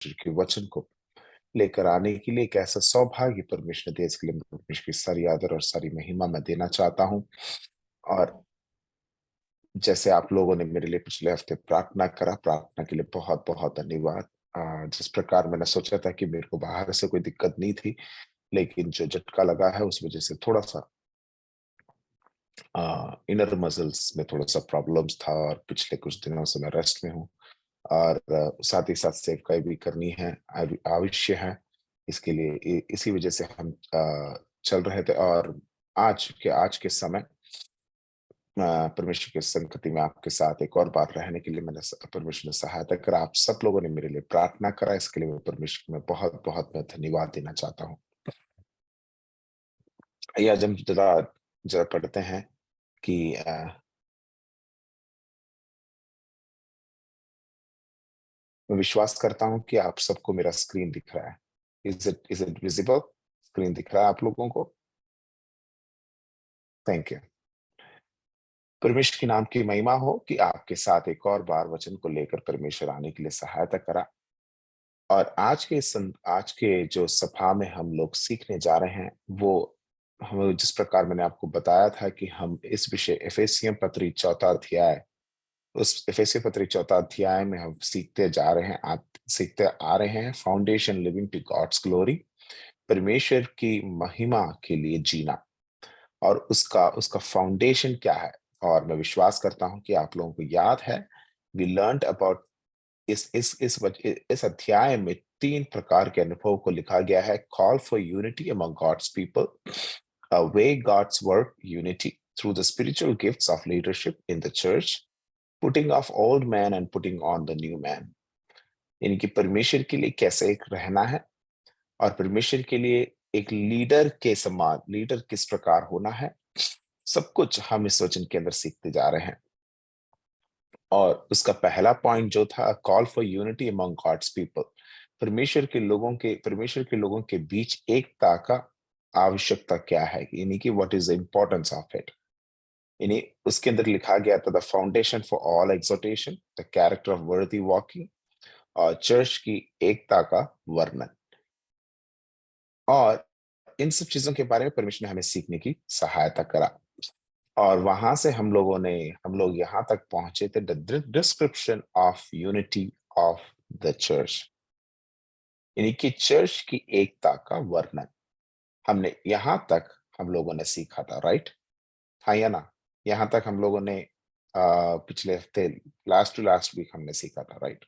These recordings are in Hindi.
परमेश्वर के वचन को लेकर आने के लिए एक ऐसा सौभाग्य परमेश्वर ने दिया, इसके लिए मैं परमेश्वर की सारी आदर और सारी महिमा मैं देना चाहता हूँ। और जैसे आप लोगों ने मेरे लिए पिछले हफ्ते प्रार्थना करा, प्रार्थना के लिए बहुत बहुत धन्यवाद। जिस प्रकार मैंने सोचा था कि मेरे को बाहर से कोई दिक्कत नहीं थी, लेकिन जो झटका लगा है उस वजह से थोड़ा सा इनर मसल्स में थोड़ा सा प्रॉब्लम्स था, और पिछले कुछ दिनों से मैं रेस्ट में हूँ। और साथ ही साथ सेवकाई भी करनी है, आवश्य है। इसके लिए इसी वजह से हम चल रहे थे। और आज के समय परमेश्वर के संगति में आपके साथ एक और बार रहने के लिए मैंने परमेश्वर ने सहायता करा। आप सब लोगों ने मेरे लिए प्रार्थना करा, इसके लिए मैं परमेश्वर में बहुत बहुत मैं धन्यवाद देना चाहता हूँ। आइए आज हम जरा जरा पढ़ते हैं कि मैं विश्वास करता हूँ कि आप सबको मेरा स्क्रीन दिख रहा है। Is it visible? स्क्रीन दिख रहा है आप लोगों को? Thank you. परमेश्वर के नाम की महिमा हो कि आपके साथ एक और बार वचन को लेकर परमेश्वर आने के लिए सहायता करा। और आज के जो सभा में हम लोग सीखने जा रहे हैं, वो हम जिस प्रकार मैंने आपको बताया था कि हम इस विषय एफेसियन पत्री चौथा अध्याय, उस एफेसियन पत्री चौथा अध्याय में हम सीखते आ रहे हैं foundation living to God's glory, परमेश्वर की महिमा के लिए जीना। और उसका उसका फाउंडेशन क्या है? और मैं विश्वास करता हूं कि आप लोगों को याद है, वी लर्नड अबाउट इस अध्याय में 3 प्रकार के अनुभव को लिखा गया है। Call for unity among God's people, a way God's work unity through the spiritual gifts of leadership in the church, putting off old man and putting on the new man। यानी कि परमेश्वर के लिए कैसे एक रहना है, और परमेश्वर के लिए एक लीडर के समान लीडर किस प्रकार होना है, सब कुछ हम इस वचन के अंदर सीखते जा रहे हैं। और उसका पहला पॉइंट जो था, call for unity among God's people, परमेश्वर के लोगों के बीच एकता का आवश्यकता क्या है, यानी कि what is the importance of it. यानी उसके अंदर लिखा गया था the foundation for all exhortation, the character of worthy walking, और चर्च की एकता का वर्णन। और इन सब चीजों के बारे में परमेश्वर ने हमें सीखने की सहायता करा। और वहां से हम लोग यहाँ तक पहुंचे थे, the description of unity of the church, यानी कि चर्च की एकता का वर्णन। हमने यहाँ तक हम लोगों ने सीखा था, राइट? हाँ या ना? यहाँ तक हम लोगों ने पिछले हफ्ते लास्ट टू लास्ट वीक हमने सीखा था, राइट?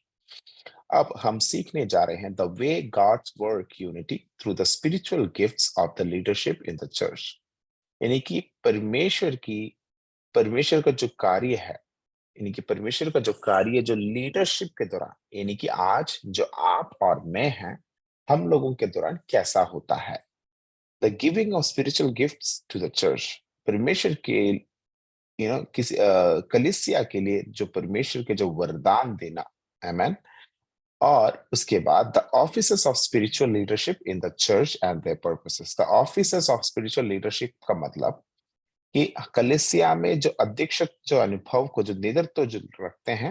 अब हम सीखने जा रहे हैं the way God's work unity through the spiritual gifts of the leadership in the church, यानी कि परमेश्वर का जो कार्य है, यानी कि परमेश्वर का जो कार्य जो लीडरशिप के दौरान, यानी कि आज जो आप और मैं हैं, हम लोगों के दौरान कैसा होता है। The giving of spiritual gifts to the church, परमेश्वर के किसी कलीसिया के लिए जो परमेश्वर के जो वरदान देना, आमेन। और उसके बाद the offices of spiritual leadership in the church and their purposes. The offices of spiritual leadership का मतलब कि कलीसिया में जो अध्यक्षक जो अनुभव को जो नेतृत्व जो रखते हैं,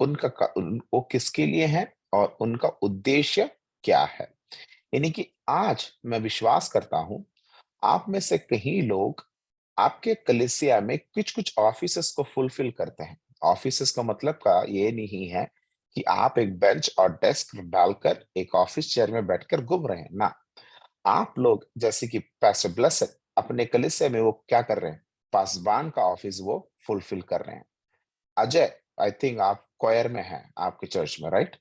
वो किसके लिए है और उनका उद्देश्य क्या है। यानी कि आज मैं विश्वास करता हूं, आप में से कई लोग आपके कलीसिया में कुछ कुछ ऑफिसेस को फुलफिल करते हैं। ऑफिसेस का मतलब का ये नहीं है कि आप एक बेंच और डेस्क डालकर एक ऑफिस चेयर में बैठकर घूम रहे हैं ना। आप लोग जैसे कि पैसे ब्लेसेड अपने कलीसिया में वो क्या कर रहे हैं, पासबान का ऑफिस वो फुलफिल कर रहे हैं। अजय, आई थिंक आप क्वायर में हैं आपके चर्च में, राइट?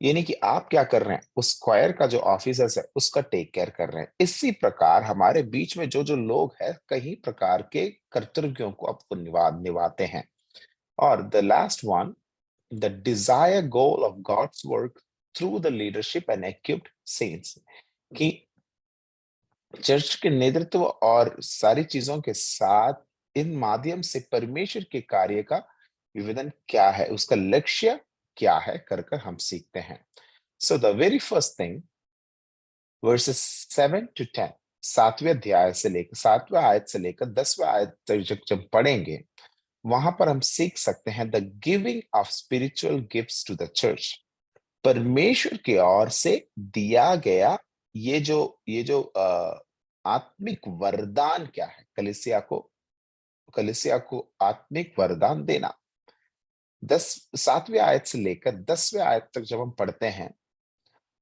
यानी कि आप क्या कर रहे हैं, उस स्क्वायर का जो ऑफिसर्स है उसका टेक केयर कर रहे हैं। इसी प्रकार हमारे बीच में जो जो लोग हैं, कई प्रकार के कर्तव्यों को आपको निभाते हैं। और the last one, the desire goal of God's work through the leadership and equipped saints, कि चर्च के नेतृत्व और सारी चीजों के साथ इन माध्यम से परमेश्वर के कार्य का विवेदन क्या है, उसका लक्ष्य क्या है, कर कर हम सीखते हैं। So the very first thing, versus 7 to 10, 7वें आयत से लेकर 10वें आयत तक जब पढ़ेंगे, वहां पर हम सीख सकते हैं the giving of spiritual gifts to the church. परमेश्वर की ओर से दिया गया ये जो आत्मिक वरदान क्या है? कलीसिया को आत्मिक वरदान देना। 7वीं आयत से लेकर 10वें आयत तक जब हम पढ़ते हैं,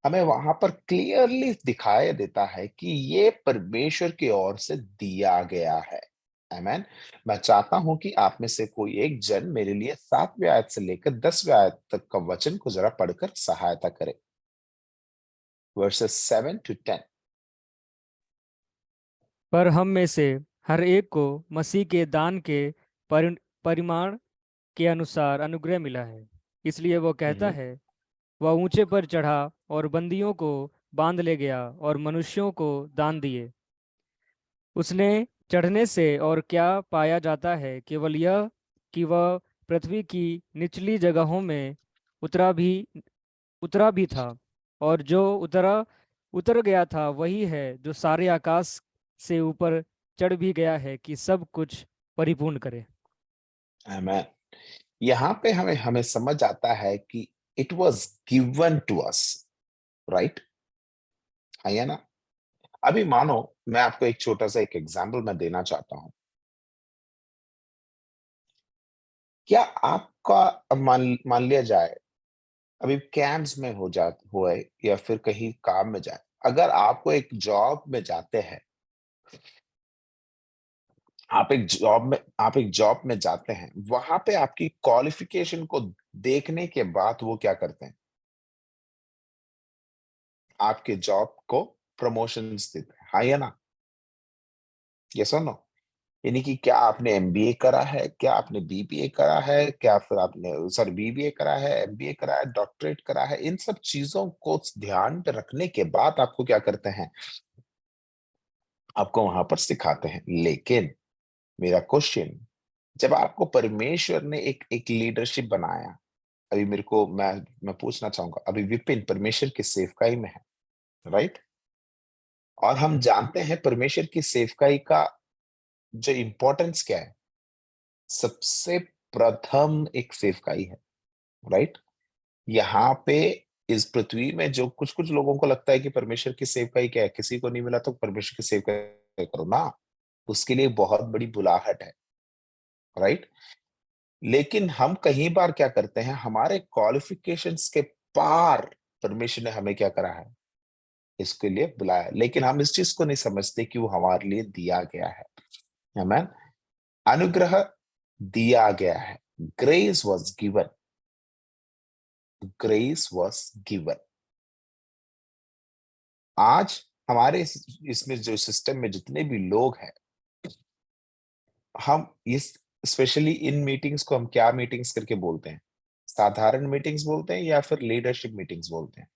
हमें वहां पर क्लियरली दिखाई देता है कि ये परमेश्वर की ओर से दिया गया है। आमेन। मैं चाहता हूं कि आप में से कोई एक जन मेरे लिए 7वीं आयत से लेकर 10वें आयत तक का वचन को जरा पढ़कर सहायता करे। Versus 7 to 10। पर हम में से हर एक को मसीह के दान के परिमाण के अनुसार अनुग्रह मिला है। इसलिए वो कहता हम्म। है, वह ऊंचे पर चढ़ा और बंदियों को बांध ले गया और मनुष्यों को दान दिए। उसने चढ़ने से और क्या पाया जाता है, केवल यह कि वह पृथ्वी की निचली जगहों में उतरा भी उतरा भी था। और जो उतर गया था वही है जो सारे आकाश से ऊपर चढ़ भी गया है कि सब कुछ परिपूर्ण करे। आमेन। यहाँ पे हमें हमें समझ आता है कि it was given to us, right? है ना? अभी मानो मैं आपको एक छोटा सा एक एग्जांपल मैं देना चाहता हूं। क्या आपका अब मान मान लिया जाए, अभी कैंप्स में हुए या फिर कहीं काम में जाए, अगर आपको एक जॉब में जाते हैं, आप एक जॉब में जाते हैं, वहां पे आपकी क्वालिफिकेशन को देखने के बाद वो क्या करते हैं? आपके जॉब को प्रमोशंस देते हैं, हाँ या ना? यस और नो? यानी कि क्या आपने एमबीए करा है, क्या आपने बीबीए करा है, क्या फिर आपने सॉरी बीबीए करा है, एमबीए करा है, डॉक्टरेट करा है, इन सब चीजों को ध्यान पे रखने के बाद आपको क्या करते हैं? आपको वहां पर सिखाते हैं। लेकिन मेरा क्वेश्चन, जब आपको परमेश्वर ने एक एक लीडरशिप बनाया, अभी मेरे को मैं पूछना चाहूंगा, अभी विपिन परमेश्वर की सेवकाई में है, राइट? और हम जानते हैं परमेश्वर की सेवकाई का जो इंपॉर्टेंस क्या है। सबसे प्रथम एक सेवकाई है, राइट? यहाँ पे इस पृथ्वी में जो कुछ कुछ लोगों को लगता है कि परमेश्वर की सेवकाई क्या है, किसी को नहीं मिला तो परमेश्वर की सेवकाई करो ना, उसके लिए बहुत बड़ी बुलाहट है, राइट? लेकिन हम कई बार क्या करते हैं, हमारे क्वालिफिकेशंस के पार परमेश्वर ने हमें क्या करा है, इसके लिए बुलाया, लेकिन हम इस चीज को नहीं समझते कि वो हमारे लिए दिया गया है। आमेन। अनुग्रह दिया गया है। Grace was given. Grace was given. आज हमारे इसमें जो सिस्टम में जितने भी लोग हैं, हम इस स्पेशली इन मीटिंग्स को हम क्या मीटिंग्स करके बोलते हैं? साधारण मीटिंग्स बोलते हैं या फिर लीडरशिप मीटिंग्स बोलते हैं?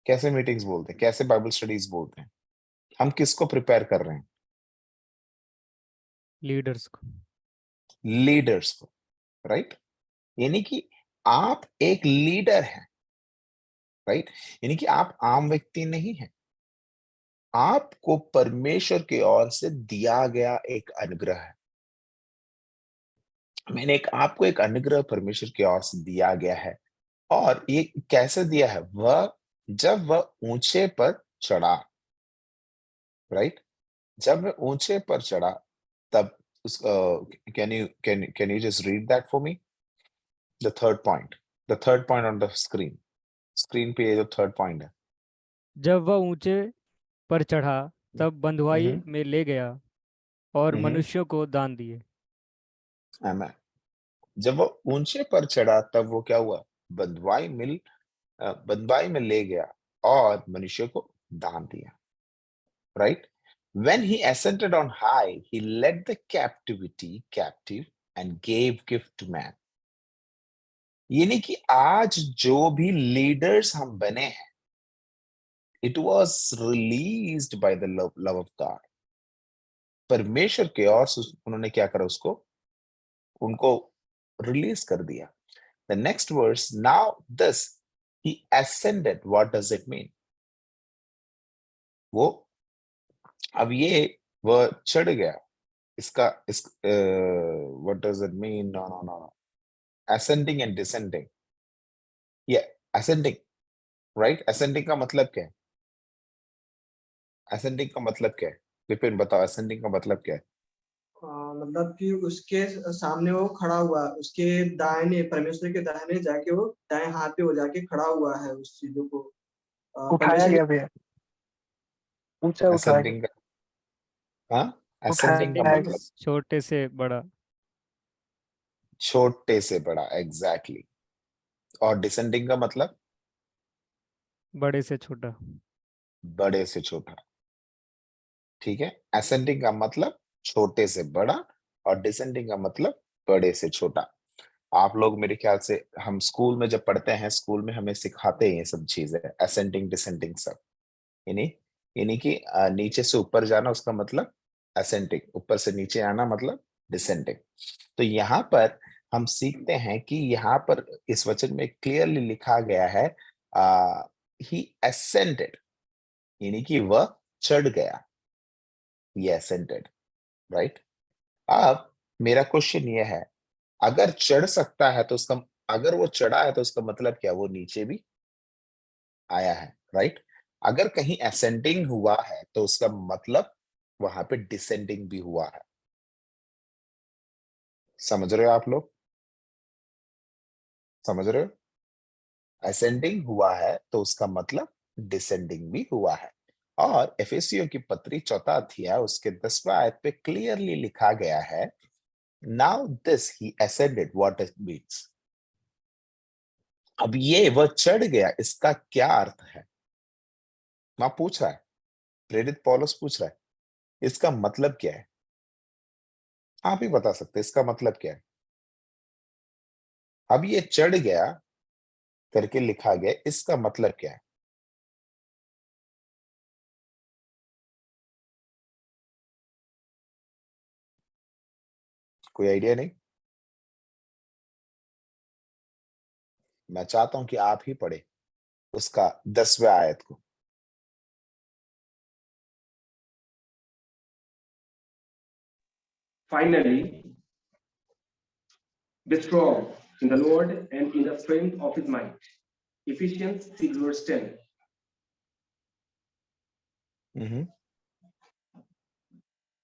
कैसे मीटिंग्स बोलते हैं, कैसे बाइबल स्टडीज बोलते हैं? हम किसको प्रिपेयर कर रहे हैं? लीडर्स को। लीडर्स को, राइट? यानी कि आप एक लीडर हैं, राइट? यानी कि आप आम व्यक्ति नहीं हैं। आपको परमेश्वर की ओर से दिया गया एक अनुग्रह है। मैंने एक आपको एक अनुग्रह परमेश्वर की ओर से दिया गया है। और ये कैसे दिया है? वह जब वह ऊंचे पर चढ़ा, राइट? जब वह ऊंचे पर चढ़ा, तब उस can you just read that for me? The third point on the screen. Screen पे ये जो थर्ड पॉइंट है। जब वह ऊंचे पर चढ़ा तब बंधुआई हम्म। में ले गया और हम्म। मनुष्यों को दान दिए। आमेन। जब वो ऊंचे पर चढ़ा तब वो क्या हुआ? बंधुआई में ले गया और मनुष्य को दान दिया, right? When he ascended on high, he led the captivity captive and gave gift to man. यानी कि आज जो भी लीडर्स हम बने हैं, it was released by the love of God. परमेश्वर के और उन्होंने क्या करा, उसको उनको रिलीज कर दिया। The next verse, now this, he ascended. What does it mean? वो अब ये वह चढ़ गया। इसका इस what does it mean? No no no. ascending and descending. Yeah, ascending, right? Ascending का मतलब क्या है? ascending का मतलब क्या है? विपिन बताओ, ascending का मतलब क्या है? मतलब कि उसके सामने वो खड़ा हुआ है, उसके दाहिने, परमेश्वर के दाहिने जाके वो दाएं हाथ पे हो जाके खड़ा हुआ है उस चीजों को उठाया परमेश्वर गया भैया, ऊंचा उठाया गया, ascending का, हाँ, ascending का उठाया गया। मतलब छोटे से बड़ा। छोटे से बड़ा, एग्जैक्टली exactly. और डिसेंडिंग का मतलब बड़े से छोटा। बड़े से छोटा, ठीक है। असेंडिंग का मतलब छोटे से बड़ा और डिसेंडिंग का मतलब बड़े से छोटा। आप लोग मेरे ख्याल से, हम स्कूल में जब पढ़ते हैं, स्कूल में हमें सिखाते हैं ये सब चीजें, असेंडिंग डिसेंडिंग सब। यानी यानी कि नीचे से ऊपर जाना उसका मतलब असेंडिंग, ऊपर से नीचे आना मतलब डिसेंडिंग। तो यहाँ पर हम सीखते हैं कि यहाँ पर इस वचन में क्लियरली लिखा गया है ही असेंडेड, यानी कि वह चढ़ गया, ये असेंडेड, राइट। अब मेरा क्वेश्चन ये है, अगर चढ़ सकता है तो उसका, अगर वो चढ़ा है तो उसका मतलब क्या, वो नीचे भी आया है, राइट। अगर कहीं असेंडिंग हुआ है तो उसका मतलब वहां पे डिसेंडिंग भी हुआ है। समझ रहे हो आप लोग? समझ रहे हो? असेंडिंग हुआ है तो उसका मतलब डिसेंडिंग भी हुआ है। और एफेसियों की पत्री 4 अध्याय उसके 10वां आयत पे क्लियरली लिखा गया है, now this he ascended, what it means. अब ये वह चढ़ गया, इसका क्या अर्थ है? मैं पूछ रहा है, प्रेरित पौलुस पूछ रहा है, इसका मतलब क्या है? आप ही बता सकते हैं इसका मतलब क्या है? अब ये चढ़ गया करके लिखा गया, इसका मतलब क्या है? कोई आइडिया नहीं? मैं चाहता हूं कि आप ही पढ़े उसका 10वें आयत को। Finally, be strong in the Lord and in the strength of his might. Ephesians 6 verse 10. Mm-hmm.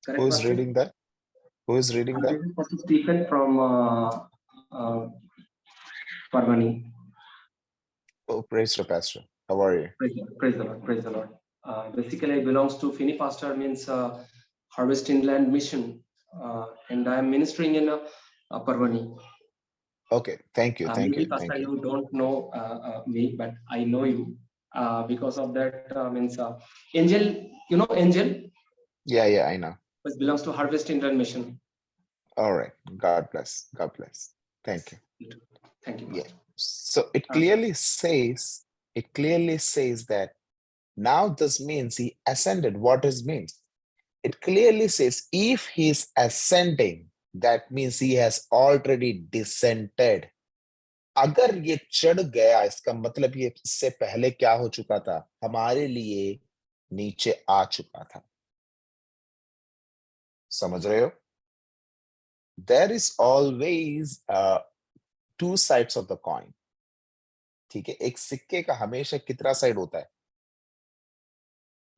Correct, Who is Pastor? reading that? Who is reading that? This is Pastor Stephen from Parvani. Oh, praise the pastor. How are you? Praise the Lord. Praise the Lord. Basically, I belongs to Fini Pastor, means Harvest Inland Mission, and I am ministering in Parvani. Okay, thank you, thank Maybe you, Pastor, thank you. you don't know me, but I know you. Because of that, means Angel, you know Angel, Yeah, I know. which belongs to Harvest Inland Mission. All right. God bless. God bless. Thank you. Thank you, Yeah. Pastor. So it clearly says that now this means he ascended. What does means? It clearly says if he is ascending, that means he has already descended. अगर ये चढ़ गया, इसका मतलब ये इससे पहले क्या हो चुका था, हमारे लिए नीचे आ चुका था। समझ रहे हो? There is always two sides of the coin. ठीक है, एक सिक्के का हमेशा कितना साइड होता है?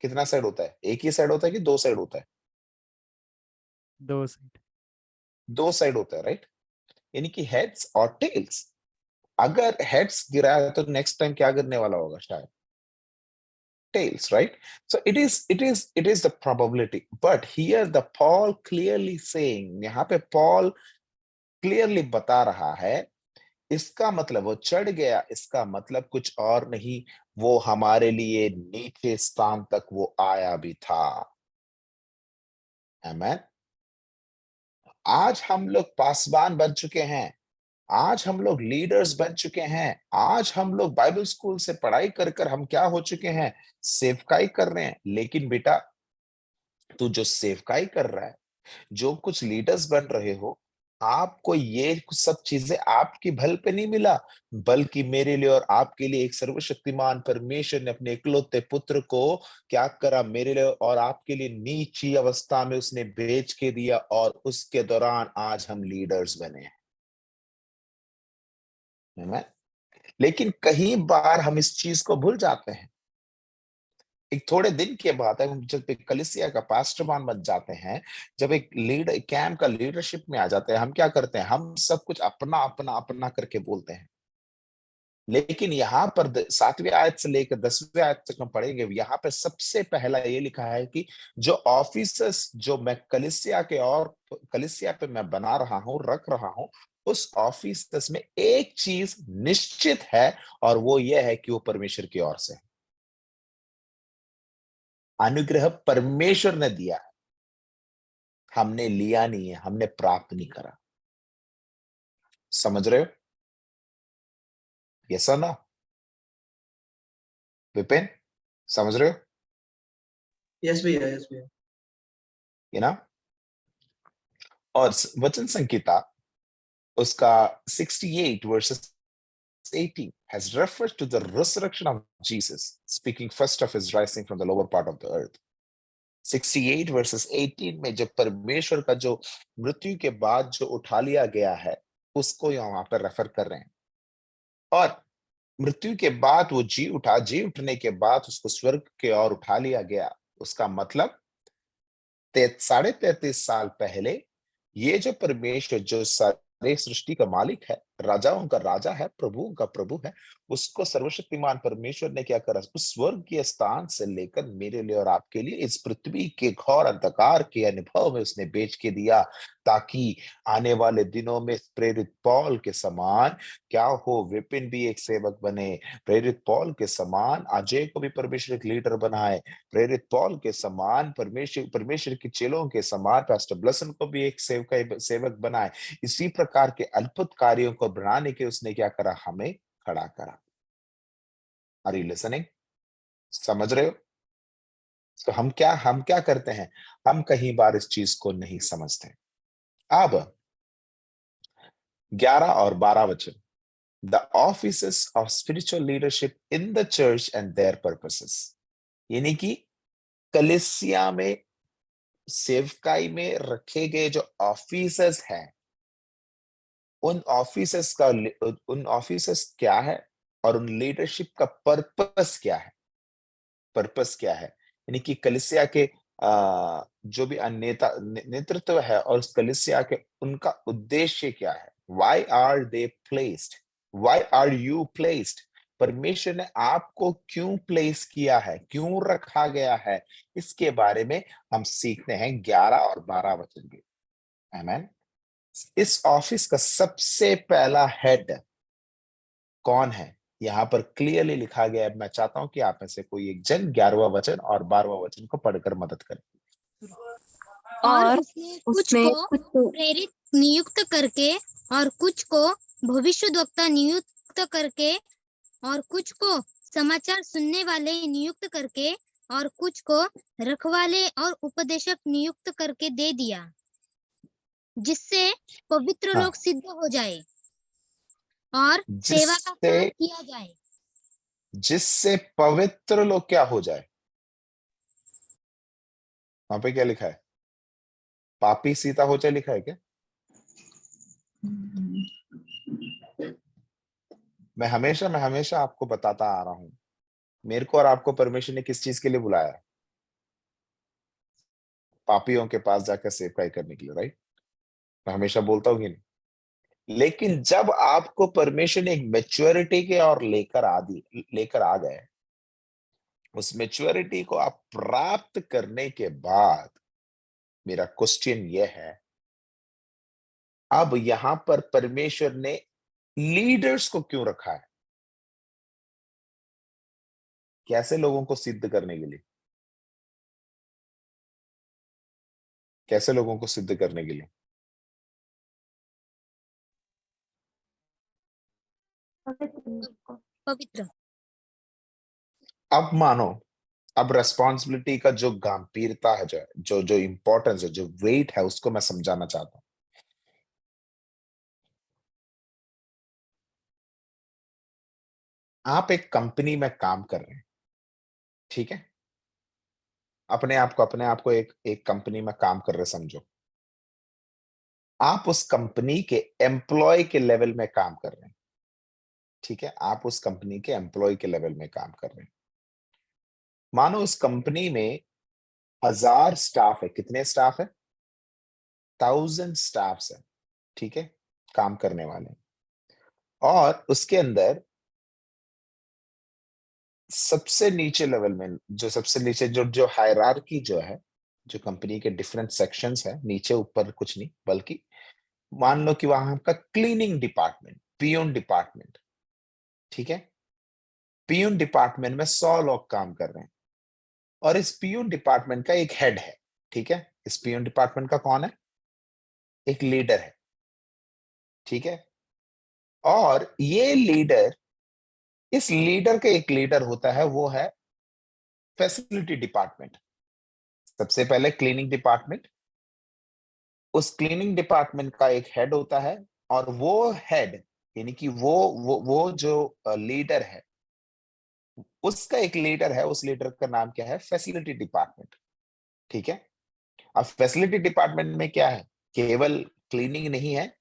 कितना साइड होता है? एक ही साइड होता है कि दो साइड होता है? दो साइड। दो साइड होता है, राइट। यानी कि हेड्स और टेल्स। अगर हेड्स गिरा है तो नेक्स्ट टाइम क्या गिरने वाला होगा? शायद tails, right? So it is the probability, but here the Paul clearly saying, यहाँ पे Paul clearly बता रहा है, इसका मतलब वो चढ़ गया, इसका मतलब कुछ और नहीं, वो हमारे लिए नीचे स्थान तक वो आया भी था। आमेन। आज हम लोग पासवान बन चुके हैं, आज हम लोग लीडर्स बन चुके हैं, आज हम लोग बाइबल स्कूल से पढ़ाई कर कर हम क्या हो चुके हैं? सेवकाई कर रहे हैं। लेकिन बेटा, तू जो सेवकाई कर रहा है, जो कुछ लीडर्स बन रहे हो, आपको ये सब चीजें आपकी भल पे नहीं मिला, बल्कि मेरे लिए और आपके लिए एक सर्वशक्तिमान परमेश्वर ने अपने इकलौते पुत्र को क्या करा, मेरे लिए और आपके लिए नीची अवस्था में उसने बेच के दिया, और उसके दौरान आज हम लीडर्स बने हैं। Amen? लेकिन कई बार हम इस चीज को भूल जाते हैं। एक थोड़े दिन के बाद हम जब एक कलीसिया का पास्टर बन जाते हैं, जब एक कैंप का लीडरशिप में आ जाते हैं, हम क्या करते हैं, हम सब कुछ अपना अपना अपना करके बोलते हैं। लेकिन यहाँ पर 7वीं आयत से लेकर 10वीं आयत तक हम पढ़ेंगे, यहाँ पे सबसे पहला ये लिखा है कि जो ऑफिसर्स जो मैं कलीसिया पे मैं बना रहा हूं, रख रहा हूं, उस ऑफिसर्स में एक चीज निश्चित है, और वो ये है कि वो परमेश्वर की ओर से है। अनुग्रह परमेश्वर ने दिया है, हमने लिया नहीं है, हमने प्राप्त नहीं करा। समझ रहे हो? यस और नो? विपिन, समझ रहे हो? यस भैया, यस भैया। ये ना, और वचन संहिता उसका 68 verses 18 has referred to the resurrection of Jesus, speaking first of his rising from the lower part of the earth. 68 verses 18 में जब परमेश्वर का जो मृत्यु के बाद जो उठा लिया गया है, उसको यहाँ पर रेफर कर रहे हैं। और मृत्यु के बाद वो जी उठने के बाद उसको स्वर्ग के ओर उठा लिया गया। उसका मतलब 33.5 साल पहले ये जो परमेश्वर जो सारे सृष्टि का मालिक है, राजाओं का राजा है, प्रभुओं का प्रभु है, उसको सर्वशक्तिमान परमेश्वर ने क्या करा, उस स्वर्गीय स्थान से लेकर मेरे लिए और आपके लिए इस पृथ्वी के घोर अंधकार के अनुभव में उसने बेच के दिया, ताकि आने वाले दिनों में प्रेरित पौल के समान क्या हो, विपिन भी एक सेवक बने, प्रेरित पौल के समान अजय को भी परमेश्वर एक लीडर बनाए, प्रेरित पौल के समान परमेश्वर के चेलों के समान पास्टर ब्लसन को भी एक सेवक बनाए। इसी प्रकार के अद्भुत कार्यों को बनाने के उसने क्या करा, हमें खड़ा करा। Are you listening? समझ रहे हो? तो हम क्या करते हैं, हम कई बार इस चीज को नहीं समझते। अब 11 और 12 वचन, the offices of spiritual leadership in the church and their purposes, यानी कि कलीसिया में सेवकाई में रखे गए जो ऑफिसर्स हैं, उन ऑफिसर्स क्या है, और उन लीडरशिप का पर्पस क्या है। पर्पस क्या है, यानी कि कलीसिया के जो भी नेतृत्व है और उस कलीसिया के उनका उद्देश्य क्या है। Why are they placed, why are you placed, परमेश्वर ने आपको क्यों प्लेस किया है, क्यों रखा गया है, इसके बारे में हम सीखते हैं 11 और 12 वचन के। आमेन। इस ऑफिस का सबसे पहला हेड कौन है, यहां पर क्लियरली लिखा गया है। मैं चाहता हूं कि आप में से कोई एक जन 11वां वचन और 12वां वचन को पढ़कर मदद करे। और उसने कुछ को प्रेरित नियुक्त करके, और कुछ को भविष्यद्वक्ता नियुक्त करके, और कुछ को समाचार सुनने वाले नियुक्त करके, और कुछ को रखवाले और उपदेशक नियुक्त करके दे दिया, जिससे पवित्र लोग सिद्ध हो जाए और सेवा का काम किया जाए। जिससे पवित्र लोग क्या हो जाए, वहां पे क्या लिखा है, पापी सीता हो जाए लिखा है क्या? मैं हमेशा आपको बताता आ रहा हूं, मेरे को और आपको परमेश्वर ने किस चीज के लिए बुलाया है? पापियों के पास जाकर सेवकाई करने के लिए, राइट? मैं हमेशा बोलता हूँ कि नहीं, लेकिन जब आपको परमेश्वर ने एक मैच्योरिटी के और लेकर आ गए, उस मैच्योरिटी को आप प्राप्त करने के बाद मेरा क्वेश्चन यह है, अब यहां पर परमेश्वर ने लीडर्स को क्यों रखा है? कैसे लोगों को सिद्ध करने के लिए, कैसे लोगों को सिद्ध करने के लिए? पवित्र। अब मानो, अब रेस्पॉन्सिबिलिटी का जो गंभीरता है, जो जो इंपॉर्टेंस है, जो वेट है, उसको मैं समझाना चाहता हूं। आप एक कंपनी में काम कर रहे हैं, ठीक है? अपने आप को एक कंपनी में काम कर रहे समझो। आप उस कंपनी के एम्प्लॉय के लेवल में काम कर रहे हैं। ठीक है, आप उस कंपनी के एम्प्लॉय के लेवल में काम कर रहे हैं। मानो उस कंपनी में 1000 स्टाफ है। कितने स्टाफ है? 1000 स्टाफ है। ठीक है, काम करने वाले। और उसके अंदर सबसे नीचे लेवल में, जो सबसे नीचे जो जो हायरार्की जो है, जो कंपनी के डिफरेंट सेक्शंस है, नीचे ऊपर कुछ नहीं, बल्कि मान लो कि वहां का क्लीनिंग डिपार्टमेंट, पियून डिपार्टमेंट, ठीक है, पियून डिपार्टमेंट में 100 लोग काम कर रहे हैं और इस पियून डिपार्टमेंट का एक हेड है। ठीक है, इस पियून डिपार्टमेंट का कौन है? एक लीडर है। ठीक है, और ये लीडर, इस लीडर का एक लीडर होता है, वो है फैसिलिटी डिपार्टमेंट। सबसे पहले क्लीनिंग डिपार्टमेंट, उस क्लीनिंग डिपार्टमेंट का एक हेड होता है और वो हेड, यानी कि वो जो लीडर है, उसका एक लीडर है, उस लीडर का नाम क्या है? Facility department. ठीक है, अब फैसिलिटी डिपार्टमेंट में क्या है? केवल क्लीनिंग नहीं है,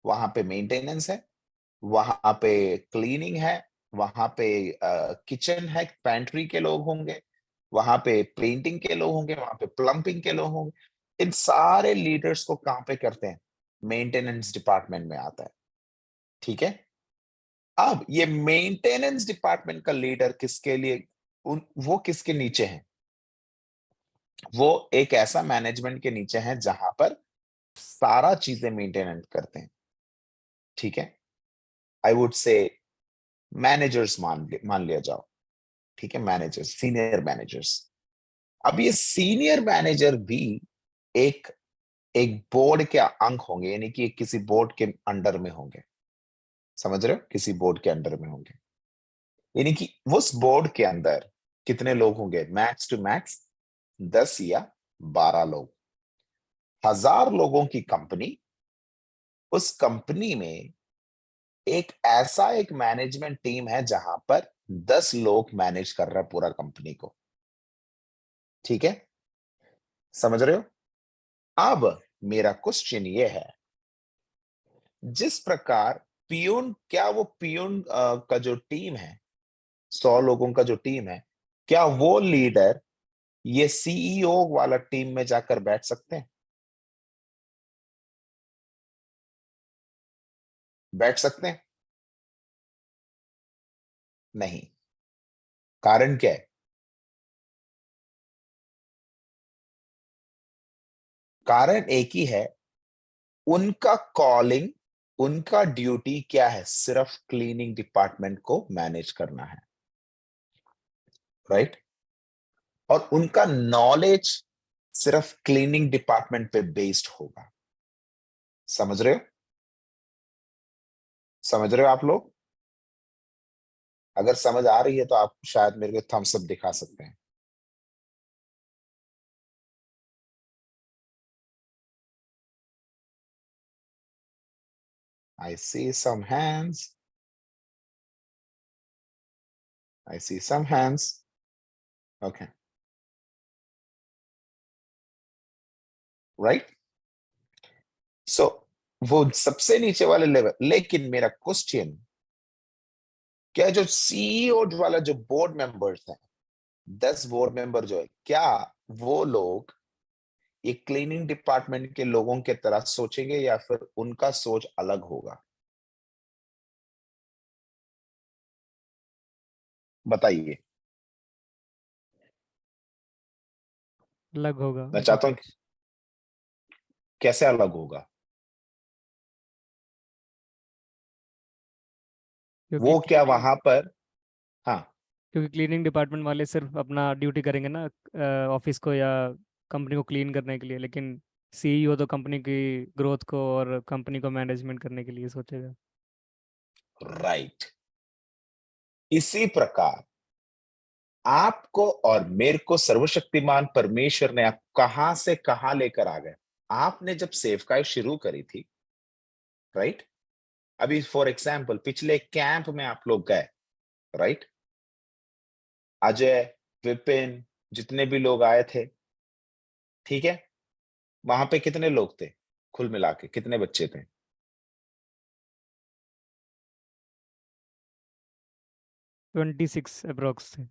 वहां पे मेंटेनेंस है, वहां पे क्लीनिंग है, वहां पे किचन है, पैंट्री के लोग होंगे, वहां पे पेंटिंग के लोग होंगे, वहां पे प्लम्बिंग के लोग होंगे। इन सारे लीडर्स को कहां पे करते हैं? मेंटेनेंस डिपार्टमेंट में आता है। ठीक है, अब ये मेंटेनेंस डिपार्टमेंट का लीडर किसके लिए, वो किसके नीचे है? वो एक ऐसा मैनेजमेंट के नीचे है जहां पर सारा चीजें मेंटेनेंस करते हैं। ठीक है, आई वुड से मैनेजर्स मान लिया जाओ। ठीक है, मैनेजर्स, सीनियर मैनेजर्स। अब ये सीनियर मैनेजर भी एक एक बोर्ड के अंग होंगे, यानी कि किसी बोर्ड के अंडर में होंगे। समझ रहे हो? किसी बोर्ड के अंडर में होंगे, यानी कि उस बोर्ड के अंदर कितने लोग होंगे? मैक्स टू मैक्स 10 या 12 लोग। 1000 लोगों की कंपनी, उस कंपनी में एक मैनेजमेंट टीम है जहां पर 10 लोग मैनेज कर रहे हैं पूरा कंपनी को। ठीक है, समझ रहे हो? अब मेरा क्वेश्चन ये है, जिस प्रकार पियून, क्या वो पियून का जो टीम है, 100 लोगों का जो टीम है, क्या वो लीडर ये सीईओ वाला टीम में जाकर बैठ सकते हैं? बैठ सकते हैं? नहीं। कारण क्या है? कारण एक ही है, उनका कॉलिंग, उनका ड्यूटी क्या है? सिर्फ क्लीनिंग डिपार्टमेंट को मैनेज करना है, राइट? और उनका नॉलेज सिर्फ क्लीनिंग डिपार्टमेंट पे बेस्ड होगा। समझ रहे हो? समझ रहे हो आप लोग? अगर समझ आ रही है तो आप शायद मेरे को थम्स अप दिखा सकते हैं। I see some hands. I see some hands. Okay. Right? So, वो सबसे नीचे वाले लेवल, लेकिन मेरा क्वेश्चन, क्या जो सीईओ वाला जो बोर्ड मेंबर्स हैं, 10 बोर्ड मेंबर जो है, क्या वो लोग ये क्लीनिंग डिपार्टमेंट के लोगों के तरह सोचेंगे या फिर उनका सोच अलग होगा? बताइए। अलग होगा मैं उनका चाहता हूँ, सोच, कैसे अलग होगा? क्योंकि वो क्या क्लीनिंग वहां पर, हाँ, क्योंकि क्लीनिंग डिपार्टमेंट वाले सिर्फ अपना ड्यूटी करेंगे ना, ऑफिस को या कंपनी को क्लीन करने के लिए, लेकिन सीईओ तो कंपनी की ग्रोथ को और कंपनी को मैनेजमेंट करने के लिए सोचेगा। राइट। इसी प्रकार आपको और मेरे को सर्वशक्तिमान परमेश्वर ने आप कहां से कहां लेकर आ गए। आपने जब सेवकाई शुरू करी थी, राइट, अभी फॉर एग्जाम्पल पिछले कैंप में आप लोग गए, राइट, अजय, विपिन, जितने भी लोग आए थे, ठीक है, वहां पे कितने लोग थे? कुल मिला के कितने बच्चे थे? 26 अप्रोक्स थे।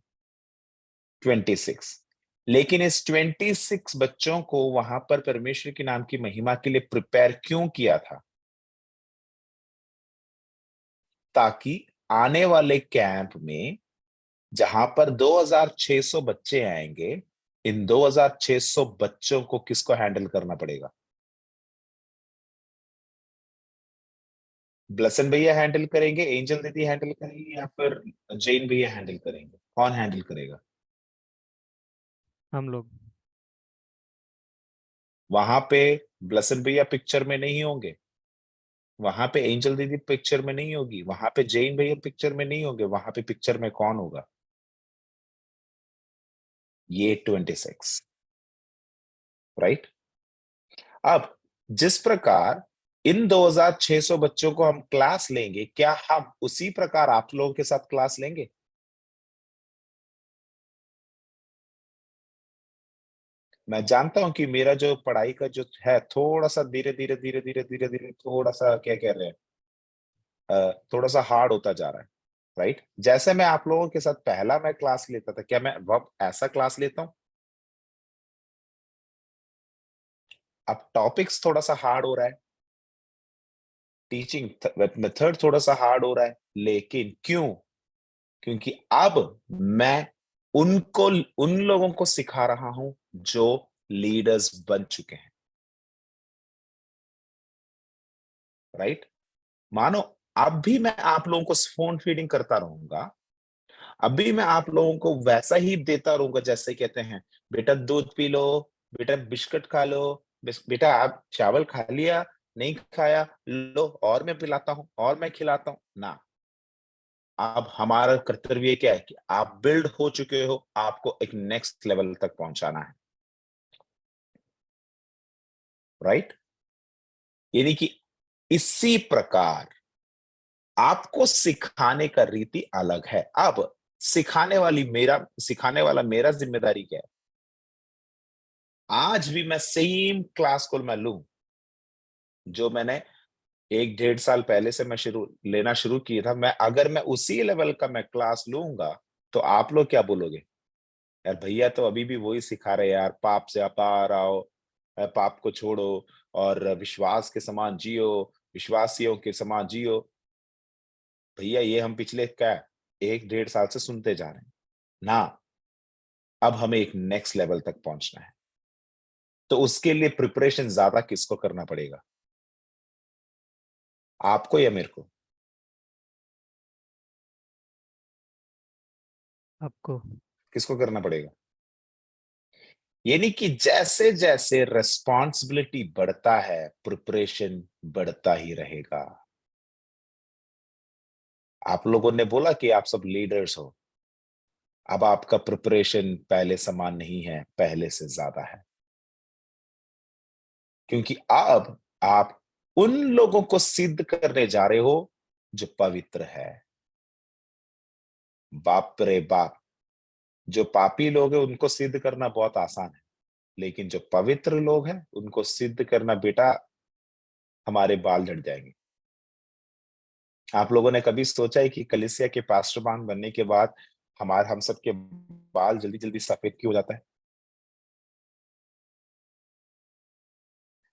26। लेकिन इस 26 बच्चों को वहां पर परमेश्वर के नाम की महिमा के लिए प्रिपेयर क्यों किया था? ताकि आने वाले कैंप में जहां पर 2600 बच्चे आएंगे, इन 2600 बच्चों को किसको हैंडल करना पड़ेगा? ब्लसन भैया हैंडल करेंगे, एंजल दीदी हैंडल करेंगे, या फिर जैन भैया हैंडल करेंगे? कौन हैंडल करेगा? हम लोग। वहां पे ब्लसन भैया पिक्चर में नहीं होंगे, वहां पे एंजल दीदी पिक्चर में नहीं होगी, वहां पे जैन भैया पिक्चर में नहीं होंगे, वहां पे पिक्चर में कौन होगा? ये 26, राइट? अब जिस प्रकार इन 2600 बच्चों को हम क्लास लेंगे, क्या हम उसी प्रकार आप लोगों के साथ क्लास लेंगे? मैं जानता हूं कि मेरा जो पढ़ाई का जो है थोड़ा सा धीरे धीरे थोड़ा सा क्या कह रहे हैं, थोड़ा सा हार्ड होता जा रहा है, राइट? जैसे मैं आप लोगों के साथ पहला मैं क्लास लेता था, क्या मैं अब ऐसा क्लास लेता हूं? अब टॉपिक्स थोड़ा सा हार्ड हो रहा है, टीचिंग मेथड थोड़ा सा हार्ड हो रहा है, लेकिन क्यों? क्योंकि अब मैं उनको उन लोगों को सिखा रहा हूं जो लीडर्स बन चुके हैं, राइट? मानो अब भी मैं आप लोगों को स्पून फीडिंग करता रहूंगा, अभी मैं आप लोगों को वैसा ही देता रहूंगा, जैसे कहते हैं बेटा दूध पी लो, बेटा बिस्किट खा लो, बेटा आप चावल खा लिया, नहीं खाया, लो और मैं पिलाता हूं और मैं खिलाता हूं ना। अब हमारा कर्तव्य क्या है कि आप बिल्ड हो चुके हो, आपको एक नेक्स्ट लेवल तक पहुंचाना है, राइट? यानी कि इसी प्रकार आपको सिखाने का रीति अलग है। अब सिखाने वाला मेरा जिम्मेदारी क्या है? आज भी मैं सेम क्लास को मैं लूं जो मैंने 1-1.5 साल पहले से मैं लेना शुरू किया था, मैं अगर मैं उसी लेवल का मैं क्लास लूंगा, तो आप लोग क्या बोलोगे? यार भैया तो अभी भी वही सिखा रहे हैं यार, पाप से बाहर आओ, पाप को छोड़ो और विश्वास के समान जियो, विश्वासियों के समान जियो। भैया ये हम पिछले क्या 1-1.5 साल से सुनते जा रहे हैं ना। अब हमें एक नेक्स्ट लेवल तक पहुंचना है, तो उसके लिए प्रिपरेशन ज्यादा किसको करना पड़ेगा? आपको या मेरे को? आपको। किसको करना पड़ेगा? यानी कि जैसे जैसे रेस्पॉन्सिबिलिटी बढ़ता है, प्रिपरेशन बढ़ता ही रहेगा। आप लोगों ने बोला कि आप सब लीडर्स हो, अब आपका प्रिपरेशन पहले समान नहीं है, पहले से ज्यादा है, क्योंकि अब आप उन लोगों को सिद्ध करने जा रहे हो जो पवित्र है। बाप रे बाप, जो पापी लोग हैं उनको सिद्ध करना बहुत आसान है, लेकिन जो पवित्र लोग हैं उनको सिद्ध करना बेटा हमारे बाल झड़ जाएंगे। आप लोगों ने कभी सोचा है कि कलीसिया के पास्टरबान बनने के बाद हम सबके बाल जल्दी जल्दी सफेद क्यों हो जाता है?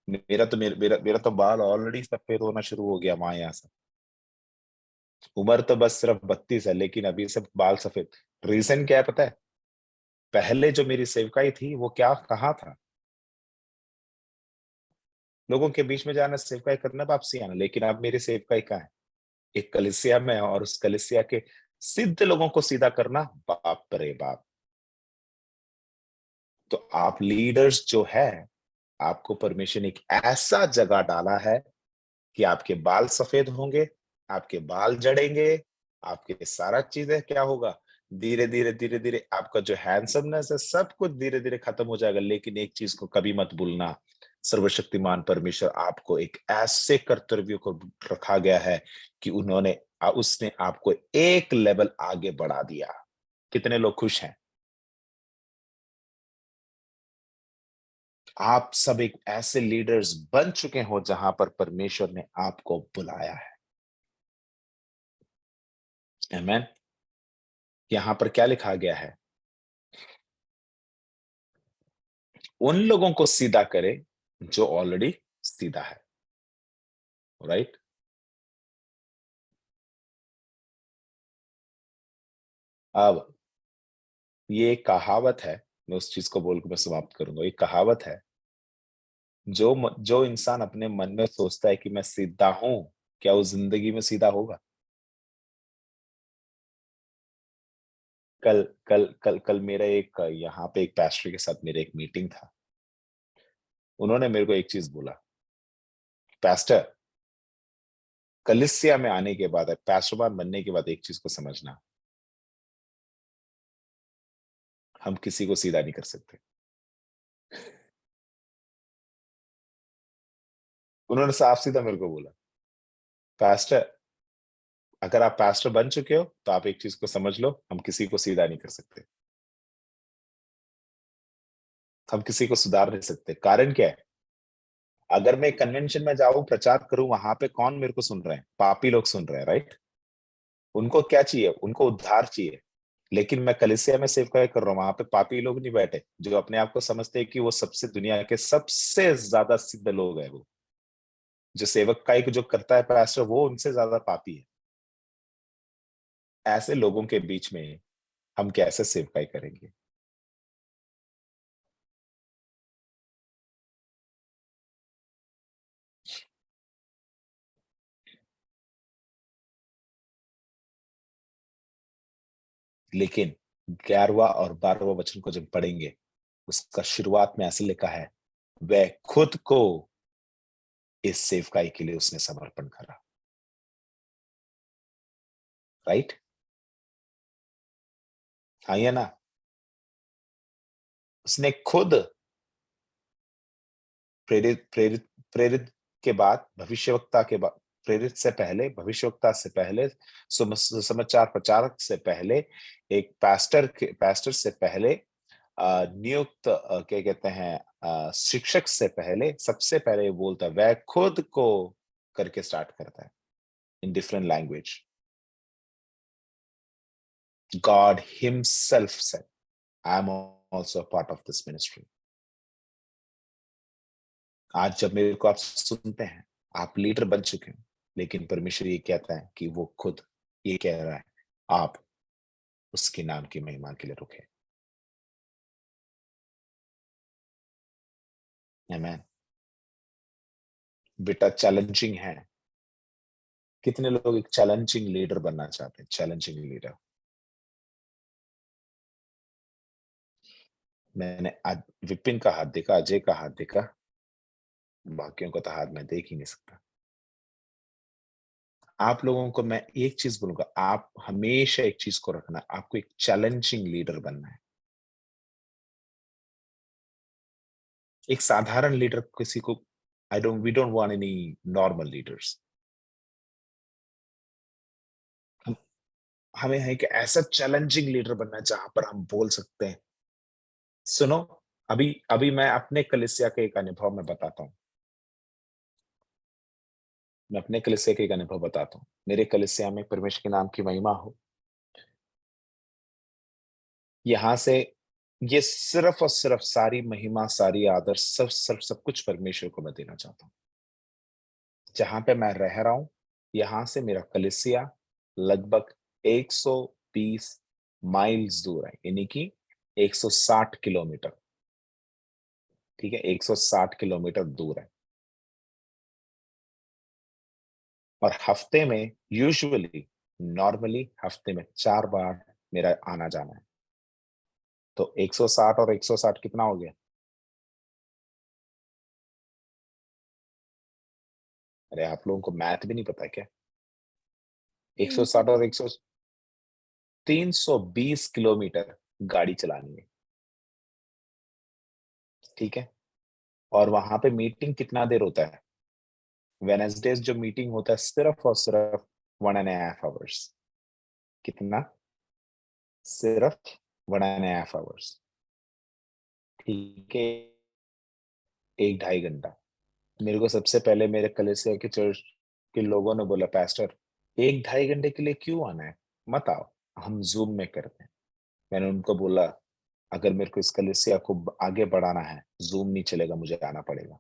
मेरा तो बाल ऑलरेडी सफेद होना शुरू हो गया वहां यहाँ से। उम्र तो बस सिर्फ 32 है, लेकिन अभी से बाल सफेद। रीजन क्या है पता है? पहले जो मेरी सेवकाई थी वो क्या कहाँ था? लोगों के बीच में जाना, सेवकाई करना, वापसी आना। लेकिन अब मेरी सेवकाई कहाँ है? एक कलीसिया में, और उस कलीसिया के सिद्ध लोगों को सीधा करना। बाप रे बाप। तो आप लीडर्स जो है, आपको परमेश्वर ने एक ऐसा जगह डाला है कि आपके बाल सफेद होंगे, आपके बाल जड़ेंगे, आपके सारा चीजें क्या होगा, धीरे धीरे आपका जो हैंडसमनेस है सब कुछ धीरे धीरे खत्म हो जाएगा। लेकिन एक चीज को कभी मत भूलना, सर्वशक्तिमान परमेश्वर आपको एक ऐसे कर्तव्य को रखा गया है कि उसने आपको एक लेवल आगे बढ़ा दिया। कितने लोग खुश हैं? आप सब एक ऐसे लीडर्स बन चुके हो जहां पर परमेश्वर ने आपको बुलाया है। आमेन। यहां पर क्या लिखा गया है? उन लोगों को सीधा करे जो ऑलरेडी सीधा है, राइट? अब ये एक कहावत है, मैं उस चीज को बोल के मैं समाप्त करूंगा। एक कहावत है, जो इंसान अपने मन में सोचता है कि मैं सीधा हूं, क्या वो जिंदगी में सीधा होगा? कल कल कल कल मेरा एक यहाँ पे एक पैस्टर के साथ मेरा एक मीटिंग था। उन्होंने मेरे को एक चीज बोला, पैस्टर, कलीसिया में आने के बाद, पैस्टरवान बनने के बाद एक चीज को समझना, हम किसी को सीधा नहीं कर सकते। उन्होंने साफ सीधा मेरे को बोला, पास्टर, अगर आप पास्टर बन चुके हो तो आप एक चीज को समझ लो, हम किसी को सीधा नहीं कर सकते, हम किसी को सुधार नहीं सकते। कारण क्या है? अगर मैं कन्वेंशन में जाऊं, प्रचार करूं, वहां पे कौन मेरे को सुन रहे हैं? पापी लोग सुन रहे हैं, राइट? उनको क्या चाहिए? उनको उद्धार चाहिए। लेकिन मैं कलीसिया में सेवकाई कर रहा हूं, वहां पे पापी लोग नहीं बैठे जो अपने आप को समझते हैं कि वो सबसे दुनिया के सबसे ज्यादा सिद्ध लोग है। वो जो सेवकाई को जो करता है पास्टर, वो उनसे ज्यादा पापी है। ऐसे लोगों के बीच में हम कैसे सेवकाई करेंगे? लेकिन 11वां और 12वां वचन को जब पढ़ेंगे, उसका शुरुआत में ऐसे लिखा है, वह खुद को इस सेवकाई के लिए उसने समर्पण करा, राइट? हाँ या ना? उसने खुद प्रेरित प्रेरित प्रेरित के बाद भविष्यवक्ता के बाद, प्रेरित से पहले, भविष्यवक्ता से पहले, समाचार प्रचारक से पहले, एक पास्टर से पहले, नियुक्त क्या कहते हैं, शिक्षक से पहले, सबसे पहले बोलता है, वह खुद को करके स्टार्ट करता है in different language. God himself said, I am also a part of this ministry. आज जब मेरे को आप सुनते हैं, आप लीडर बन चुके हैं, लेकिन परमेश्वर ये कहता है कि वो खुद ये कह रहा है, आप उसके नाम की महिमा के लिए रुके। आमीन। बेटा चैलेंजिंग है। कितने लोग एक चैलेंजिंग लीडर बनना चाहते हैं? Challenging leader. मैंने आज विपिन का हाथ देखा, अजय का हाथ देखा, बाकियों का तो हाथ मैं देख ही नहीं सकता। आप लोगों को मैं एक चीज बोलूंगा, आप हमेशा एक चीज को रखना, आपको एक चैलेंजिंग लीडर बनना है। एक साधारण लीडर किसी को, we don't want any normal leaders. हमें है कि ऐसा चैलेंजिंग लीडर बनना है जहां पर हम बोल सकते हैं, सुनो, अभी अभी मैं अपने कलीसिया के एक अनुभव में बताता हूँ। मैं अपने कलीसिया के एक अनुभव बताता हूँ। मेरे कलीसिया में, परमेश्वर के नाम की महिमा हो, यहाँ से ये सिर्फ और सिर्फ सारी महिमा, सारी आदर, सब कुछ परमेश्वर को मैं देना चाहता हूँ। जहां पे मैं रह रहा हूं, यहां से मेरा कलीसिया लगभग 120 माइल्स दूर है, यानी कि 160 किलोमीटर। ठीक है, 160 किलोमीटर दूर है। और हफ्ते में नॉर्मली हफ्ते में 4 बार मेरा आना जाना है। तो 160 और 160 कितना हो गया? अरे आप लोगों को मैथ भी नहीं पता क्या? 160 और 100, 320 किलोमीटर गाड़ी चलानी है। ठीक है, और वहां पे मीटिंग कितना देर होता है? वेनेसडेज जो मीटिंग होता है, सिर्फ और सिर्फ 1.5 आवर्स। कितना? सिर्फ 1.5 आवर्स। ठीक है, 1-2.5 घंटा। मेरे को सबसे पहले मेरे कलीसिया के चर्च के लोगों ने बोला, पास्टर 1-2.5 घंटे के लिए क्यों आना है, मत आओ। हम जूम में करते हैं। मैंने उनको बोला, अगर मेरे को इस कलीसिया को आगे बढ़ाना है, जूम नहीं चलेगा, मुझे आना पड़ेगा।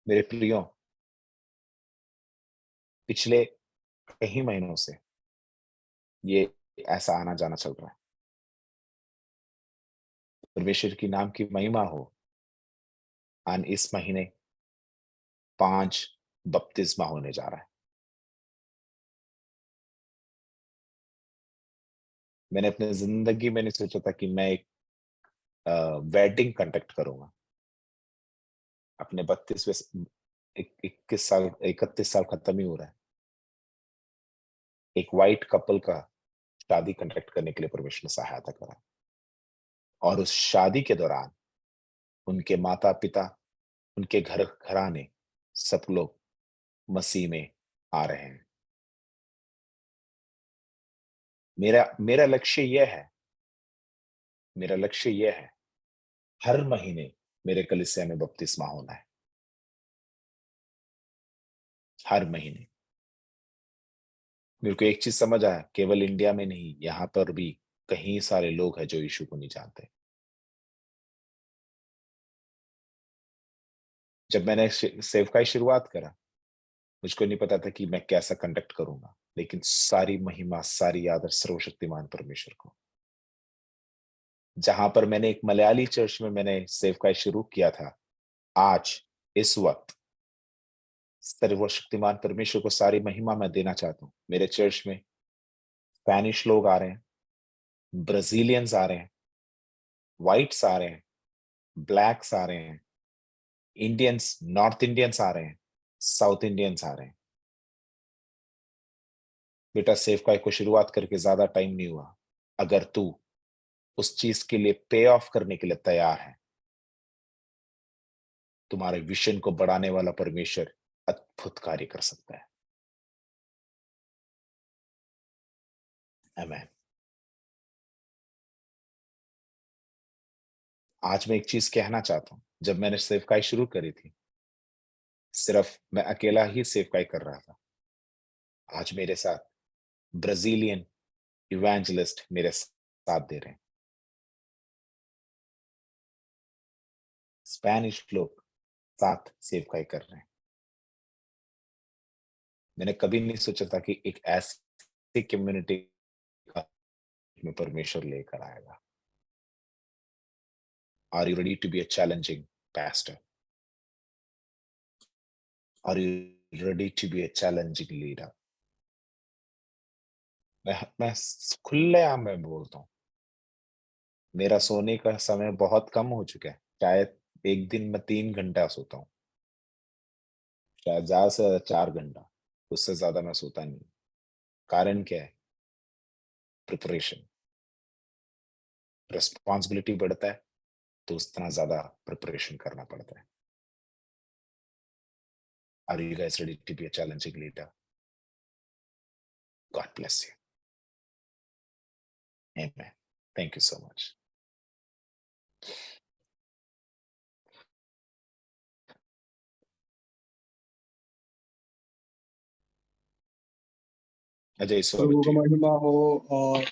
मेरे प्रियो, पिछले कई महीनों से ये ऐसा आना जाना चल रहा है। परमेश्वर की नाम की महिमा हो। और इस महीने 5 बपतिस्मा होने जा रहा है। मैंने अपनी जिंदगी में नहीं सोचा था कि मैं एक वेडिंग कंडक्ट करूंगा। अपने 31 साल खत्म ही हो रहा है। एक व्हाइट कपल का शादी कंडक्ट करने के लिए परमेश्वर ने सहायता करा, और उस शादी के दौरान उनके माता पिता, उनके घराने, सब लोग मसीह में आ रहे हैं। मेरा लक्ष्य यह है, हर महीने मेरे कलीसिया में बपतिस्मा होना है। हर महीने। मेरे को एक चीज समझ आया, केवल इंडिया में नहीं, यहाँ पर भी कई सारे लोग हैं जो यीशु को नहीं जानते। जब मैंने सेवकाई शुरुआत करा, मुझको नहीं पता था कि मैं कैसा कंडक्ट करूंगा, लेकिन सारी महिमा, सारी आदर सर्वशक्तिमान परमेश्वर को। जहां पर मैंने एक मलयाली चर्च में मैंने सेवकाई शुरू किया था, आज इस वक्त सर्वशक्तिमान परमेश्वर को सारी महिमा मैं देना चाहता हूँ। मेरे चर्च में स्पेनिश लोग आ रहे हैं, ब्राजीलियंस आ रहे हैं, व्हाइट्स आ रहे हैं, ब्लैक्स आ रहे हैं, इंडियंस, नॉर्थ इंडियंस आ रहे हैं, साउथ इंडियंस आ रहे हैं। बेटा, सेवकाई को शुरुआत करके ज्यादा टाइम नहीं हुआ। अगर तू उस चीज के लिए पे ऑफ करने के लिए तैयार है, तुम्हारे विजन को बढ़ाने वाला परमेश्वर अद्भुत कार्य कर सकता है। आमीन। आज मैं एक चीज कहना चाहता हूं। जब मैंने सेवकाई शुरू करी थी, सिर्फ मैं अकेला ही सेवकाई कर रहा था। आज मेरे साथ ब्राजीलियन इवेंजलिस्ट मेरे साथ दे रहे हैं, स्पेनिश लोग साथ सेवकाई कर रहे हैं। मैंने कभी नहीं सोचा था कि एक ऐसी कम्युनिटी का में परमेश्वर लेकर आएगा। Are you ready to be a challenging pastor? Are you ready to be a challenging leader? मैं खुलेआम में बोलता हूँ, मेरा सोने का समय बहुत कम हो चुका है। शायद एक दिन में 3 घंटा सोता हूँ, शायद ज्यादा से ज्यादा 4 घंटा, उससे ज्यादा मैं सोता नहीं। कारण क्या है? प्रिपरेशन। रिस्पॉन्सिबिलिटी बढ़ता है तो उतना ज्यादा प्रिपरेशन करना पड़ता है। Are you guys ready to be a challenging leader? God bless you. Amen. Thank you so much. Ajay प्रभु स्वागत का महिमा हो और